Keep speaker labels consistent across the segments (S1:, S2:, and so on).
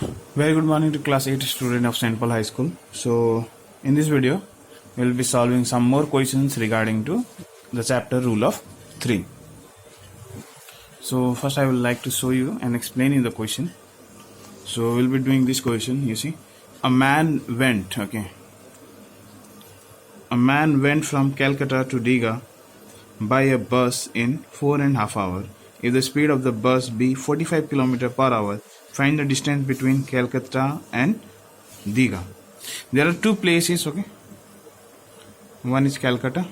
S1: Very good morning to class 8 student of St. Paul High School. So in this video we will be solving some more questions regarding to the chapter rule of 3. So first I would like to show you and explain in the question. So we'll be doing this question. You see, a man went from Calcutta to Diga by a bus in 4.5 hours. If the speed of the bus be 45 km per hour, find the distance between Calcutta and Diga. There are two places, okay? One is Calcutta,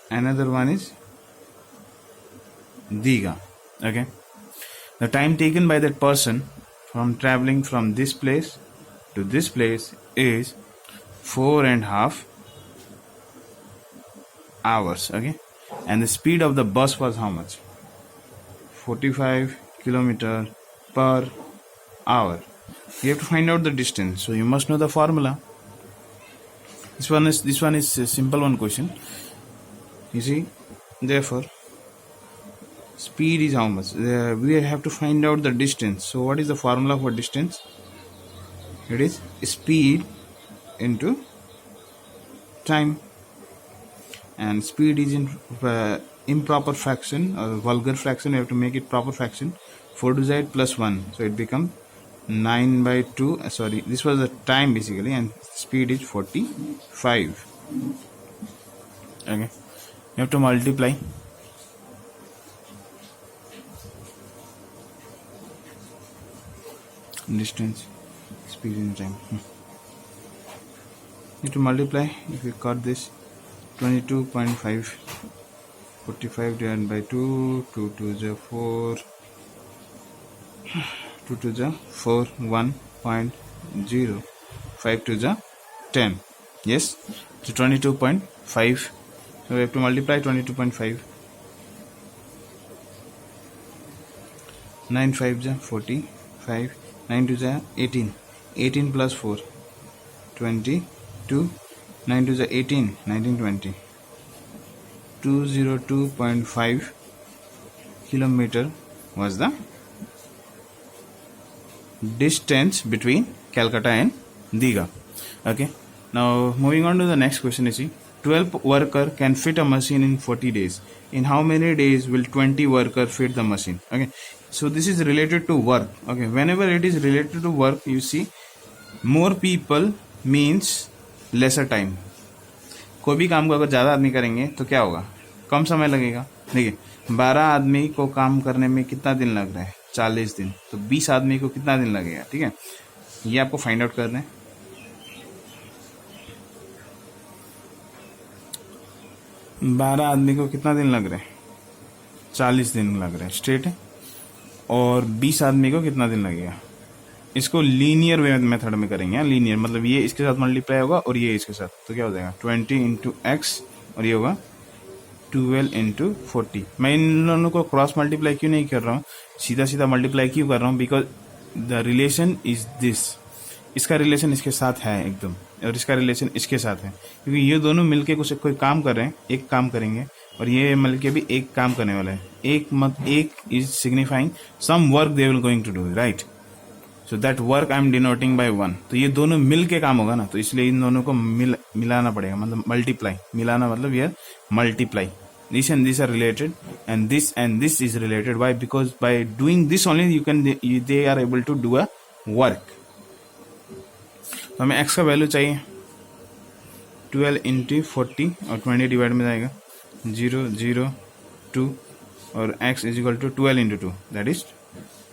S1: another one is Diga, okay? The time taken by that person from traveling from this place to this place is 4.5 hours, okay? And the speed of the bus was how much? 45 km per hour. You have to find out the distance, so you must know the formula. This one is a simple one question. You see, therefore speed is how much? We have to find out the distance. So what is the formula for distance? It is speed into time, and speed is in improper fraction or vulgar fraction. You have to make it proper fraction. 4 to z plus 1, so it becomes 9 by 2. Sorry, this was the time basically, and speed is 45. Okay, you have to multiply. Distance, speed in time. You have to multiply. If you cut this, 22.5, 45 divided by 2, 2 to the 4, 2 to the 4, 1.0, 5 to the 10. Yes, so 22.5. So we have to multiply 22.5. 9 5 the 45, 9 to the 18, 18 plus 4, 22, 9 to the 18, 19, 20. 202.5 kilometer was the distance between Calcutta and Diga. Okay, now moving on to the next question. You see, 12 worker can fit a machine in 40 days. In how many days will 20 worker fit the machine? Okay, so this is related to work. Okay, whenever it is related to work, you see, more people means lesser time. कोई भी काम को अगर ज़्यादा आदमी करेंगे तो क्या होगा? कम समय लगेगा. देखिए, 12 आदमी को काम करने में कितना दिन लग रहा है? 40 दिन. तो 20 आदमी को कितना दिन लगेगा? ठीक है, ये आपको फाइंड आउट करना है. 12 आदमी को कितना दिन लग रहा है? 40 दिन लग रहा है, स्ट्रेट है. और 20 आदमी को कितना दिन लगेगा? इसको लीनियर मेथड में करेंगे. लीनियर मतलब ये इसके साथ मल्टीप्लाई होगा और ये इसके साथ, तो क्या हो जाएगा? 20 इंटू एक्स, और ये होगा 12 इंटू 40. मैं इन दोनों को क्रॉस मल्टीप्लाई क्यों नहीं कर रहा हूँ, सीधा सीधा मल्टीप्लाई क्यों कर रहा हूँ? Because the relation is this. इसका रिलेशन इसके साथ है एकदम, और इसका रिलेशन इसके साथ है, क्योंकि ये दोनों मिलके कुछ कोई काम कर रहे हैं, एक काम करेंगे, और ये मिलके भी एक काम करने वाला है. एक is signifying some work they will going to do, right? So that work I am denoting by 1. तो ये दोनों मिल के काम होगा ना, तो इसलिए इन दोनों को मिलाना पड़ेगा, मतलब मल्टीप्लाई. मिलाना मतलब ये multiply. This and this are related, and this is related. Why? Because by doing this only they are able to do a work. तो हमें x का वैल्यू चाहिए. 12 इंटू 40 और 20 डिवाइड में जाएगा 0 0 2, और x is equal to 12 into 2, that is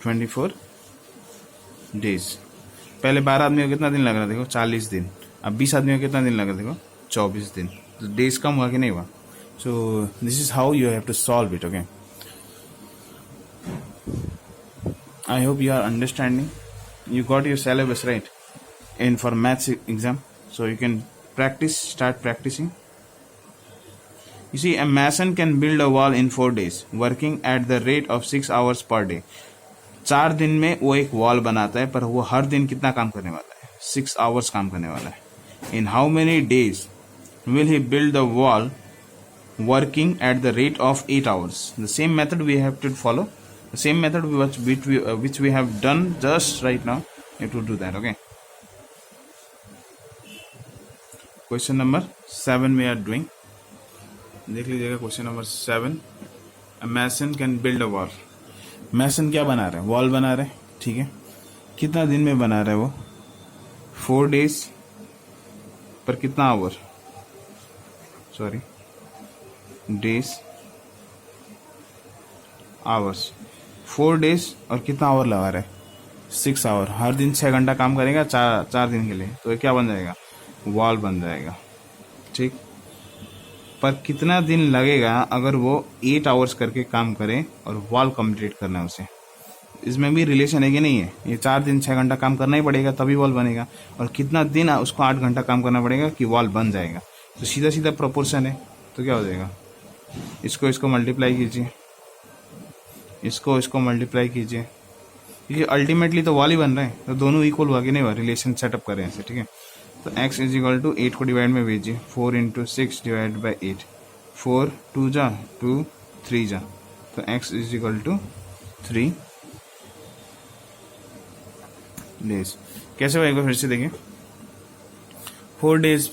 S1: 24 days. पहले 12 आदमियों को कितना दिन लग रहा देखो? 40 दिन. अब 20 आदमियों को कितना दिन लग रहा देखो? 24 दिन. तो डेज कम हुआ कि नहीं हुआ? So this is how you have to solve it. Okay, I hope you are understanding. You got your syllabus right in for maths exam, so you can start practicing. You see, a mason can build a wall in 4 days, working at the rate of 6 hours per day. 4 दिन में वो एक wall बनाता है, पर वो हर दिन कितना काम करने वाला है? 6 hours काम करने वाला है. In how many days will he build the wall working at the rate of 8 hours? The same method we have to follow, the same method which we have done just right now it would do that. Okay, question number 7 we are doing. देख लीजिएगा question number 7. A mason can build a wall. Mason क्या बना रहा है? Wall बना रहा है. ठीक है, कितना दिन में बना रहा है वो? 4 days. पर कितना hour? Sorry, days, hours. 4 days और कितना आवर लगा रहा है? 6 आवर. हर दिन 6 घंटा काम करेगा चार दिन के लिए, तो ये क्या बन जाएगा? वॉल बन जाएगा. ठीक, पर कितना दिन लगेगा अगर वो 8 आवर्स करके काम करे और वॉल कंप्लीट करना है उसे? इसमें भी रिलेशन है कि नहीं है? ये 4 दिन 6 घंटा काम करना ही पड़ेगा तभी वॉल बनेगा, और कितना दिन उसको 8 घंटा काम करना पड़ेगा कि वॉल बन जाएगा. तो सीधा सीधा प्रोपोर्शन है, तो क्या हो जाएगा? इसको मल्टीप्लाई कीजिए, इसको मल्टीप्लाई कीजिए, क्योंकि अल्टीमेटली तो वॉल ही बन रहा है, तो दोनों इक्वल हुआ कि नहीं हुआ? रिलेशन सेटअप करें ऐसे. ठीक है, तो x इज इक्वल टू 8 को डिवाइड में भेजिए. 4 × 6 डिवाइड बाई 8. 4 2 जा 2 3 जा, तो x is equal to 3 days. कैसे होगा? एक बार फिर से देखिए. 4 days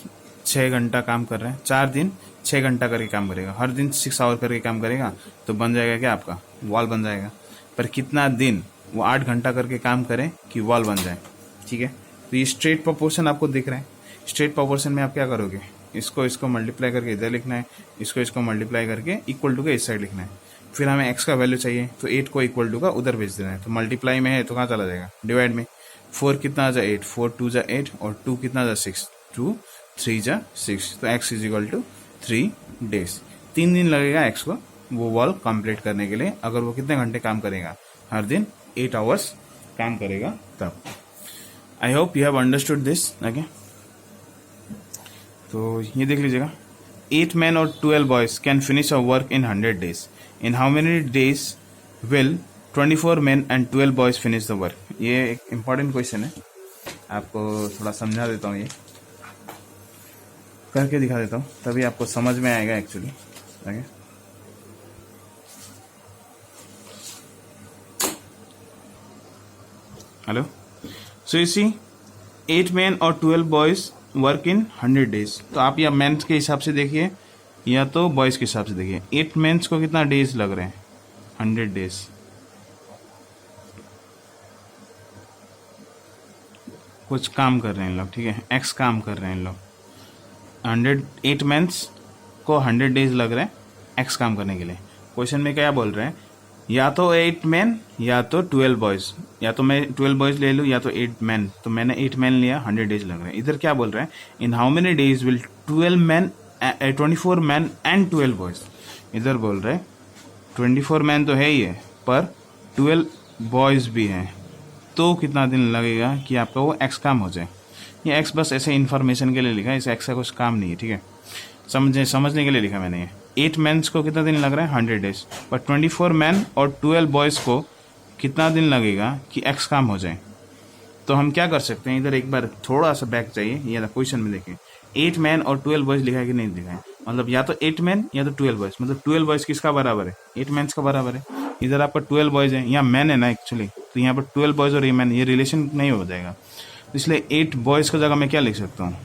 S1: 6 घंटा काम कर रहे हैं, 4 दिन 6 घंटा करके काम करेगा, हर दिन 6 आवर करके काम करेगा, तो बन जाएगा क्या? आपका वॉल बन जाएगा. पर कितना दिन वो 8 घंटा करके काम करे कि वॉल बन जाए? ठीक है, तो ये स्ट्रेट प्रोपोर्शन आपको दिख रहा है. स्ट्रेट प्रोपोर्शन में आप क्या करोगे? इसको मल्टीप्लाई करके इधर लिखना है, इसको मल्टीप्लाई करके इक्वल टू का इस साइड लिखना है. फिर हमें x का वैल्यू चाहिए, तो 8 को इक्वल टू का उधर भेज देना है. तो मल्टीप्लाई में है तो कहाँ चला जाएगा? डिवाइड में. 4 कितना जा 8, 4 2 जा 8, और 2 कितना जा 6, 2 3 जा 6, तो x is equal to 3 days. 3 दिन लगेगा x को वो वॉल कंप्लीट करने के लिए, अगर वो कितने घंटे काम करेगा? हर दिन 8 आवर्स काम करेगा तब. I hope you have understood this. Okay, तो ये देख लीजिएगा. 8 men और 12 boys can finish a work in 100 days. In how many days will 24 men and 12 boys finish the work? ये एक इम्पॉर्टेंट क्वेश्चन है, आपको थोड़ा समझा देता हूँ, ये करके दिखा देता हूँ, तभी आपको समझ में आएगा actually. Okay, hello. So you see 8 men और 12 boys वर्क इन 100 days. तो आप या मेंस के हिसाब से देखिए या तो बॉयज के हिसाब से देखिए. 8 मेंस को कितना डेज लग रहे हैं? 100 days. कुछ काम कर रहे हैं लोग. ठीक है, एक्स काम कर रहे हैं लोग. 8 मेंस को 100 days लग रहे हैं एक्स काम करने के लिए. क्वेश्चन में क्या बोल रहे हैं? या तो 8 men या तो 12 boys. या तो मैं 12 boys ले लूँ या तो 8 men. तो मैंने 8 men लिया, 100 days लग रहे हैं. इधर क्या बोल रहे हैं? In how many days will 24 men and 12 boys. इधर बोल रहे हैं 24 men तो है ही है, पर 12 boys भी हैं, तो कितना दिन लगेगा कि आपका वो एक्स काम हो जाए? ये एक्स बस ऐसे इन्फॉर्मेशन के लिए लिखा है, इस एक्स का कुछ काम नहीं है. ठीक है, समझने के लिए लिखा मैंने. ये 8 मेंस को कितना दिन लग रहा है? 100 days. पर 24 men और 12 boys को कितना दिन लगेगा कि एक्स काम हो जाए? तो हम क्या कर सकते हैं? इधर एक बार थोड़ा सा बैक चाहिए. ये क्वेश्चन में देखिए, 8 men और 12 boys लिखा है कि नहीं लिखा है? मतलब या तो 8 men या तो 12 boys. मतलब 12 boys किसका बराबर है? 8 मेंस का बराबर है. इधर आपका 12 boys है, यहाँ मैन है ना एक्चुअली, तो यहाँ पर 12 boys और ये मैन, ये रिलेशन नहीं हो जाएगा. इसलिए 8 boys की जगह मैं क्या लिख सकता हूँ?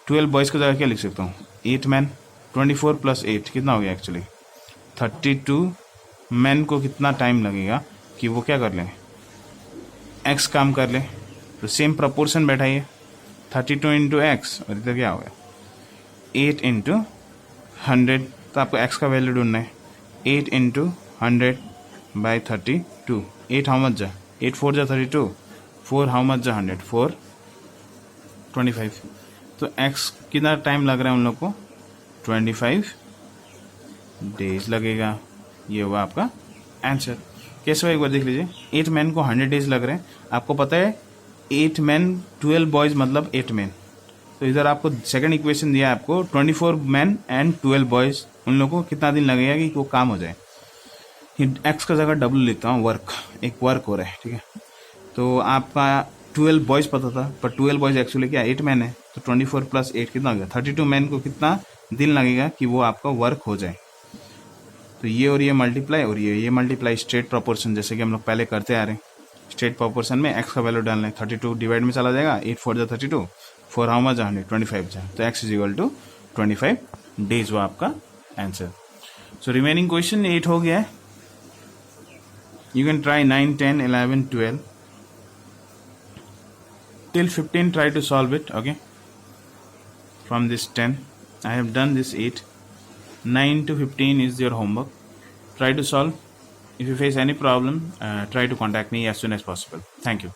S1: 12 boys की जगह क्या लिख सकता हूँ? 8 men. 24 + 8 कितना हो गया एक्चुअली? 32 men को कितना टाइम लगेगा कि वो क्या कर ले? एक्स काम कर ले. तो सेम प्रपोर्शन बैठाइए, 32 × x, और इधर क्या हो गया? 8 × 100. तो आपको x का वैल्यू ढूंढना है. 8 × 100 by 32. 8 हाउ मच जा? 8 4 जा 32. 4 हाउ मच जा 100? 4 25. तो x कितना टाइम लग रहा है उन लोग को? 25 days लगेगा. ये हुआ आपका आंसर. कैसे हुआ एक बार देख लीजिए. 8 men को 100 days लग रहे हैं. आपको पता है 8 men 12 boys मतलब 8 men. तो इधर आपको सेकंड इक्वेशन दिया है आपको 24 men एंड 12 boys, उन लोगों को कितना दिन लगेगा कि वो काम हो जाए? एक्स का जगह डब्ल्यू लेता हूँ, वर्क, एक वर्क हो रहा है. ठीक है, तो आपका 12 boys पता था, पर 12 boys एक्चुअली क्या 8 men है. तो 24 + 8 कितना हो गया? 32 men को कितना दिन लगेगा कि वो आपका वर्क हो जाए? तो ये और ये मल्टीप्लाई और ये मल्टीप्लाई, स्ट्रेट प्रोपोर्शन जैसे कि हम लोग पहले करते आ रहे हैं. स्ट्रेट प्रोपोर्शन में एक्स का वैल्यू डालना है, 32 डिवाइड में चला जाएगा, 8 4 जा 32, 4 हाउ मच 100, 25 जा, तो x is equal to 25 days वो आपका आंसर। सो रिमेनिंग क्वेश्चन 8 हो गया है। You can try 9, 10, 11, 12 till 15, try to solve it, okay? From this 10 I have done this 8, 9 to 15 is your homework. Try to solve. If you face any problem, try to contact me as soon as possible. Thank you.